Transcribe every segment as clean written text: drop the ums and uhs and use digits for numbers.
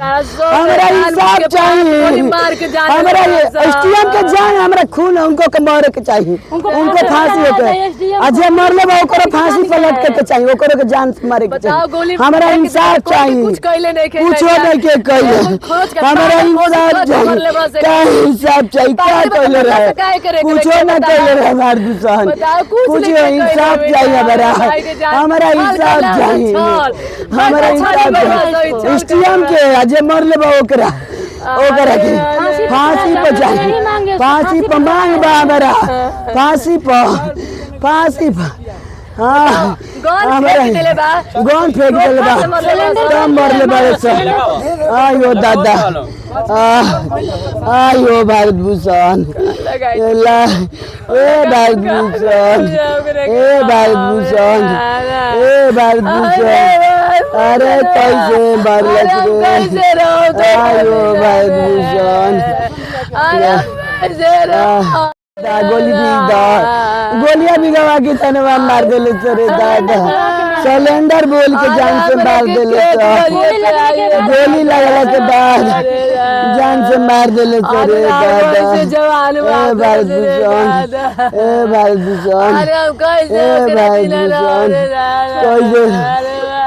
हमारा इंसाफ चाहिए। हमारा एसडीएम के जान हमारा खून उनको के मारे के चाहिए, उनको फांसी होके अजय मरले बा ओकरो फांसी पर लटके के चाहिए, ओकरो के जान से मारे के चाहिए। हमारा इंसाफ चाहिए, कुछ नहीं के कइले हमारा इंसाफ चाहिए। क्या इंसाफ चाहिए, क्या कइले रहे, कुछ ना कइले रहे हमार दुश्मन, कुछ इंसाफ चाहिए। हमारा इंसाफ चाहिए, हमारा इंसाफ चाहिए। एसडीएम के अजय मरले बा ओकरा के फांसी पर चाहिए, फांसी पर मांग बा हमारा, फांसी पर हाँ गन फेंक दिले बा तब मरले बड़े सब। आयो दादा, आयो भारत भूषण, ए भारत भूषण, ए भारत भूषण, ए भारत भूषण, अरे कैसे बारिश रे, आयो भारत भूषण, गोलियां भी गवा के तनवा मार देले रे दादा, सिलेंडर बोल के जान से मार देले, गोली लगला के बाद जान से मार देले रे दादा। ए भारत भूषण, ए भारत भूषण, ए भारत भूषण,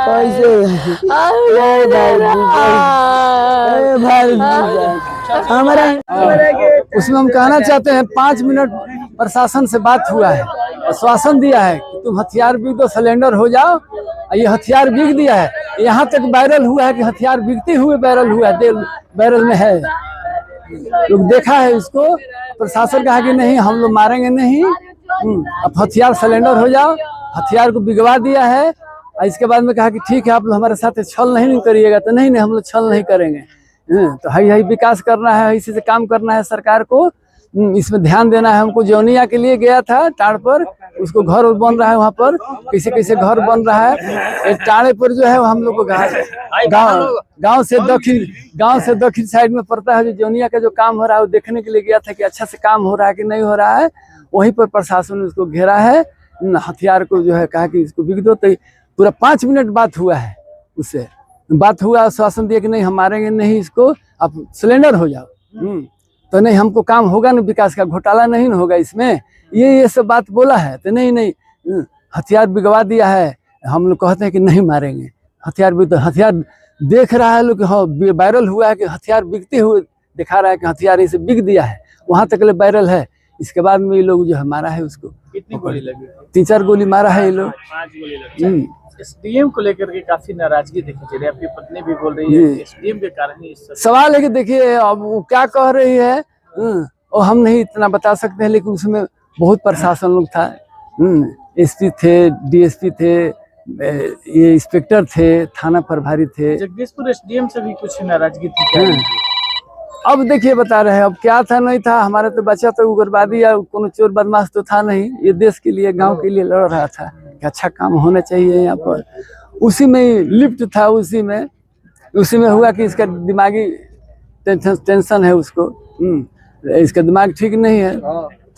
कैसे भारत भूषण हमारा। उसमें हम कहना चाहते हैं 5 मिनट प्रशासन से बात हुआ है, आश्वासन दिया है कि तुम हथियार बिक दो, सिलेंडर हो जाओ। ये हथियार बिक दिया है, यहाँ तक वायरल हुआ है कि हथियार बिकते हुए वायरल हुआ है, वायरल में है, लोग देखा है इसको। प्रशासन कहा कि नहीं हम लोग मारेंगे नहीं, अब हथियार सिलेंडर हो जाओ, हथियार को बिगवा दिया है। इसके बाद में कहा कि ठीक है आप लोग हमारे साथ छल नहीं करिएगा, तो नहीं हम लोग छल नहीं करेंगे, तो हाई विकास करना है, इसी से काम करना है सरकार को, इसमें ध्यान देना है हमको। जौनिया के लिए गया था टाड़ पर, उसको घर बन रहा है, वहाँ पर कैसे घर बन रहा है। टाड़े पर जो है हम लोग को गांव से दक्षिण साइड में पड़ता है, जो जौनिया का जो काम हो रहा है वो देखने के लिए गया था कि अच्छा से काम हो रहा है कि नहीं हो रहा है। वहीं पर प्रशासन ने उसको घेरा है, हथियार को जो है कहा कि इसको बिक दो। तो पूरा 5 मिनट बात हुआ है, उससे बात हुआ, आश्वासन दिया कि नहीं हम मारेंगे नहीं इसको, आप सिलेंडर हो जाओ। तो नहीं हमको काम होगा ना, विकास का घोटाला नहीं ना होगा इसमें, ये सब बात बोला है। तो नहीं हथियार बिगवा दिया है, हम लोग कहते हैं कि नहीं मारेंगे हथियार भी। तो हथियार देख रहा है लोग, हाँ वायरल हुआ है कि हथियार बिकते हुए दिखा रहा है कि हथियार इसे बिक दिया है, वहां तक वायरल है। इसके बाद में ये लोग जो है मारा है उसको, कितनी गोली लगी? 3-4 गोली मारा है ये लोग। 5 गोली लगी। एसडीएम को लेकर के काफी नाराजगी देखी जा रही है, आपकी पत्नी भी बोल रही है एसडीएम के कारण ही सवाल है कि देखिए अब वो क्या कह रही है और हम नहीं इतना बता सकते हैं, लेकिन उसमें बहुत प्रशासन लोग था, एसपी थे, डीएसपी थे, ये इंस्पेक्टर थे, थाना प्रभारी थे। जगदीशपुर एसडीएम से भी कुछ नाराजगी थी। अब देखिए बता रहे हैं अब क्या था नहीं था, हमारे तो बच्चा तो उग्रवादी या कोनो चोर बदमाश तो था नहीं, ये देश के लिए गांव के लिए लड़ रहा था कि अच्छा काम होना चाहिए यहाँ पर। उसी में ही लिप्त था, उसी में हुआ कि इसका दिमागी टेंशन है उसको, इसका दिमाग ठीक नहीं है,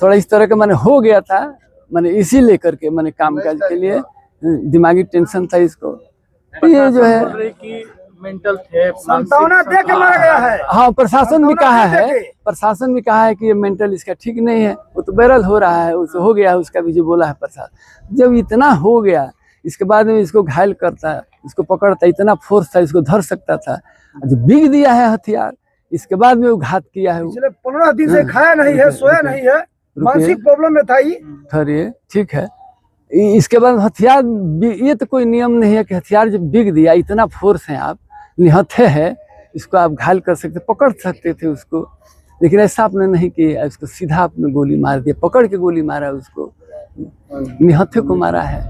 थोड़ा इस तरह का मैंने हो गया था, मैंने इसी लेकर के मैंने काम काज के लिए दिमागी टेंशन था इसको। ये जो है मेंटल थे, संतावना दे के मारा गया है। हाँ प्रशासन भी कहा है कि ये मेंटल इसका ठीक नहीं है, वो तो वायरल हो रहा है, उससे हो गया है, उसका भी जो बोला है प्रशासन। जब इतना हो गया इसके बाद में इसको घायल करता, इसको पकड़ता, इतना फोर्स था, इसको धर सकता था, जब बिक दिया है हथियार, इसके बाद में वो घात किया है। 15 दिन से खाया नहीं है, सोया नहीं है, मानसिक प्रॉब्लम में था। ठहरिए ठीक है, इसके बाद हथियार, ये तो कोई नियम नहीं है कि हथियार जब बिक दिया, इतना फोर्स है, आप निहत्थे है, इसको आप घायल कर सकते, पकड़ सकते थे उसको, लेकिन ऐसा आपने नहीं किया, इसको सीधा आपने गोली मार दिया, पकड़ के गोली मारा उसको, निहत्थे को मारा है।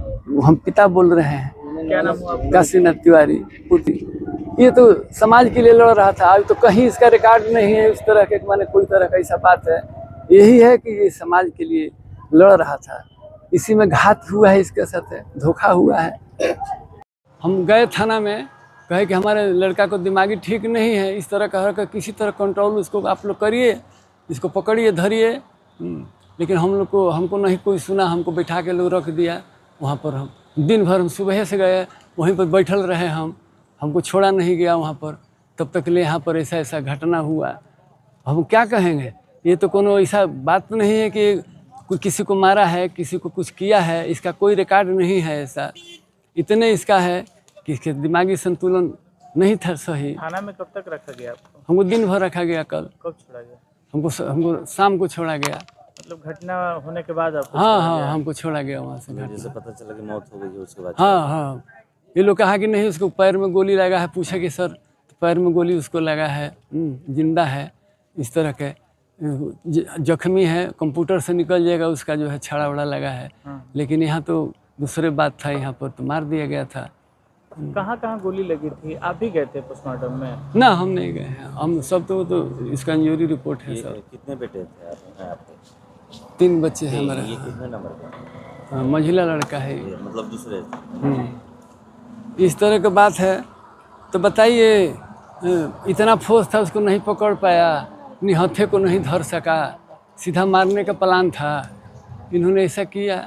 हम पिता बोल रहे हैं, क्या नाम हुआ? काशीनाथ तिवारी पुत्री। ये तो समाज के लिए लड़ रहा था, अभी तो कहीं इसका रिकॉर्ड नहीं है इस तरह के, माने कोई तरह का ऐसा बात है। यही है कि ये समाज के लिए लड़ रहा था, इसी में घात हुआ है, इसके साथ धोखा हुआ है। हम गए थाना में, कहे कि हमारे लड़का को दिमागी ठीक नहीं है, इस तरह का किसी तरह कंट्रोल उसको आप लोग करिए, इसको पकड़िए, धरिए, लेकिन हमको नहीं कोई सुना, हमको बैठा के लोग रख दिया वहाँ पर। हम दिन भर हम सुबह से गए, वहीं पर बैठल रहे, हमको छोड़ा नहीं गया वहाँ पर। तब तक ले यहाँ पर ऐसा ऐसा घटना हुआ। हम क्या कहेंगे, ये तो कोनो ऐसा बात नहीं है कि कोई किसी को मारा है, किसी को कुछ किया है, इसका कोई रिकॉर्ड नहीं है ऐसा। इतने इसका है कि इसके दिमागी संतुलन नहीं था सही। थाना में कब तक रखा गया आपको? हमको दिन भर रखा गया। कल कब छोड़ा गया? हमको शाम को छोड़ा गया। मतलब घटना होने के बाद आपको हाँ छोड़ा हाँ, गया? हमको छोड़ा गया वहाँ से। जैसे पता चला कि मौत हो गई है उसके बाद हाँ हाँ, ये लोग कहा कि नहीं उसको पैर में गोली लगा है। पूछा कि सर तो पैर में गोली उसको लगा है, जिंदा है, इस तरह के जख्मी है, कंप्यूटर से निकल जाएगा उसका जो है छड़ा वड़ा लगा है। लेकिन यहाँ तो दूसरे बात था, यहाँ पर तो मार दिया गया था। कहाँ कहाँ गोली लगी थी? आप भी गए थे पोस्टमार्टम में? ना, हम नहीं गए हैं। हम सब तो इसका इंजरी रिपोर्ट है सर। कितने बेटे थे आपके? 3 बच्चे हैं हमारे। ये कितने नंबर का? मंझिला लड़का है ये। मतलब दूसरे? इस तरह की बात है तो बताइए, इतना फोर्स था उसको नहीं पकड़ पाया, निहत्थे को नहीं धर सका, सीधा मारने का प्लान था, इन्होंने ऐसा किया।